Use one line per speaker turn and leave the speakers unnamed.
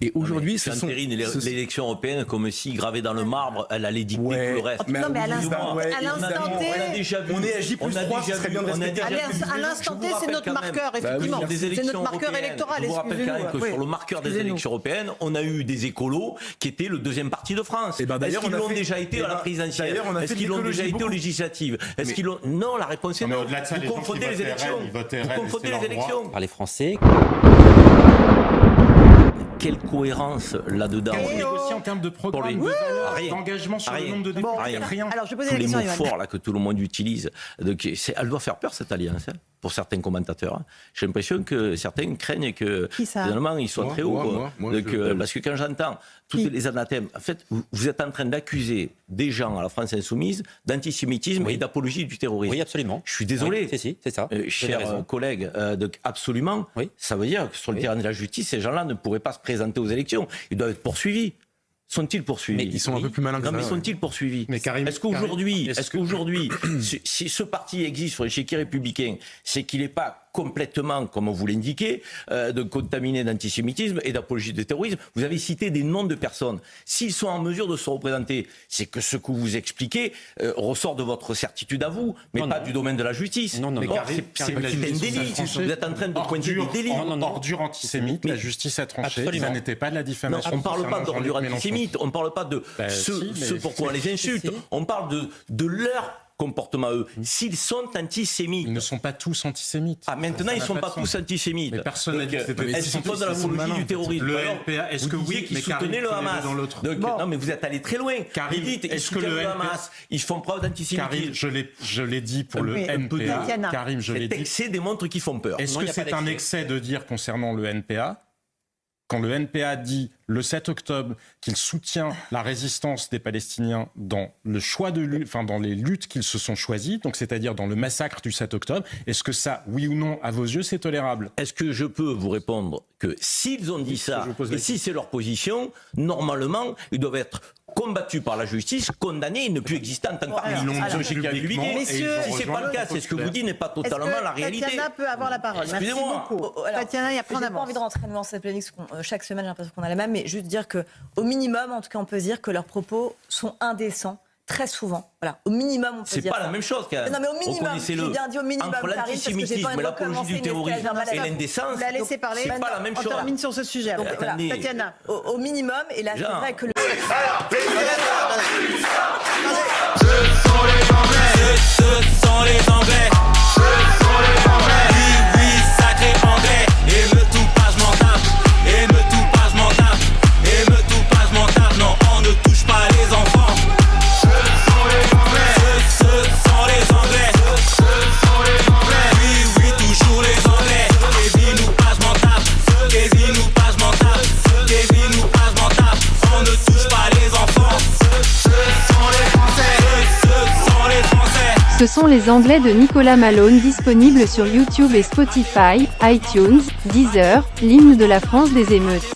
Et aujourd'hui,
ce sont l'élection européenne comme si gravée dans le marbre, elle allait dicter tout le reste.
Non, mais à l'instant T,
on est à J+3, ce serait bien de respecter.
À l'instant T, c'est notre marqueur, effectivement. C'est notre marqueur électoral.
Je vous rappelle quand même que sur le marqueur des élections européennes, on a eu des écolos qui étaient le deuxième parti de France. Est-ce qu'ils l'ont déjà été à la présidentielle? Est-ce qu'ils l'ont déjà été aux législatives? Est-ce qu'ils l'ont... Non, la réponse est non. Vous confondez les élections. Vous confondez les élections.
Par les Français.
Quelle cohérence là-dedans?
On négocie en termes de programme, de valeur, d'engagement sur le nombre de députés. Rien.
Alors, je posais
tous
la
les
question,
mots forts là, que tout le monde utilise. Donc, elle doit faire peur, cette alliance, pour certains commentateurs. J'ai l'impression que certains craignent que finalement ils soient très hauts. Parce que quand j'entends tous les anathèmes, en fait, vous êtes en train d'accuser des gens à la France insoumise d'antisémitisme et d'apologie du terrorisme.
Oui, absolument.
Je suis désolé.
Si, c'est ça.
Chers collègues, absolument.
Oui.
Ça veut dire que sur le terrain de la justice, ces gens-là ne pourraient pas se présenter aux élections. Ils doivent être poursuivis. Sont-ils poursuivis?
Mais ils sont un peu plus malins que ça.
Non, mais sont-ils poursuivis? Est-ce qu'aujourd'hui, si ce parti existe sur l'échiquier républicain, c'est qu'il n'est pas complètement, comme vous l'indiquez, de contaminé d'antisémitisme et d'apologie du terrorisme? Vous avez cité des noms de personnes. S'ils sont en mesure de se représenter, c'est que ce que vous expliquez ressort de votre certitude à vous, mais pas du domaine de la justice.
Non.
C'est un délit. Vous êtes en train de pointer des délits.
Ordure antisémite, la justice a tranché. Ça n'était pas de la diffamation.
On ne parle pas d'ordure antisémite, on ne parle pas de ce pourquoi on les insulte. On parle de leur comportement eux. S'ils sont antisémites.
Ils ne sont pas tous antisémites.
Ah, maintenant, ils ne sont pas tous antisémites.
Mais personne n'a dit que c'était
est-ce qu'ils sont dans l'apologie du terrorisme?
Le NPA, est-ce que oui,
mais soutenez le Hamas. Non, mais vous êtes allé très loin.
Karim,
est-ce que le Hamas, ils font preuve d'antisémitisme?
Karim, je l'ai dit pour le NPA. Karim, je l'ai dit.
Cet excès démontre qu'ils font peur.
Est-ce que c'est un excès de dire concernant le NPA? Quand le NPA dit le 7 octobre qu'il soutient la résistance des Palestiniens dans le choix dans les luttes qu'ils se sont choisies, donc c'est-à-dire dans le massacre du 7 octobre, est-ce que ça, oui ou non, à vos yeux, c'est tolérable?
Est-ce que je peux vous répondre que s'ils ont dit ça, et si c'est leur position, normalement, ils doivent être combattus par la justice, condamnés, ils ne peuvent exister en tant que parti. Si c'est pas le cas, c'est ce que vous dites n'est pas totalement la réalité.
Tatiana peut avoir la parole. Merci beaucoup. Tatiana, il y a plein d'avance.
J'ai pas envie de rentrer dans cette polémique, parce que chaque semaine j'ai l'impression qu'on a la même, mais juste dire qu'au minimum, en tout cas, on peut dire que leurs propos sont indécents. Très souvent, voilà. Au minimum, on peut dire.
C'est pas la même chose, quand même.
Non, mais au minimum, j'ai bien dit au minimum.
Entre l'antisémitisme et l'apologie du terrorisme et l'indécence,
vous la laissez parler.
C'est pas la même chose.
On termine sur ce sujet.
Donc, voilà,
Tatiana.
Au minimum, et là, c'est vrai que
Ce sont les Anglais. Ce sont les Anglais. Oui, sacré Anglais. Et me tout pas, je m'en tape. Et me tout pas, je m'en tape. Et me tout pas, je m'en tape. Non, on ne touche pas les enfants.
Ce sont les Anglais de Nicolas Malone, disponibles sur YouTube et Spotify, iTunes, Deezer, l'hymne de la France des émeutes.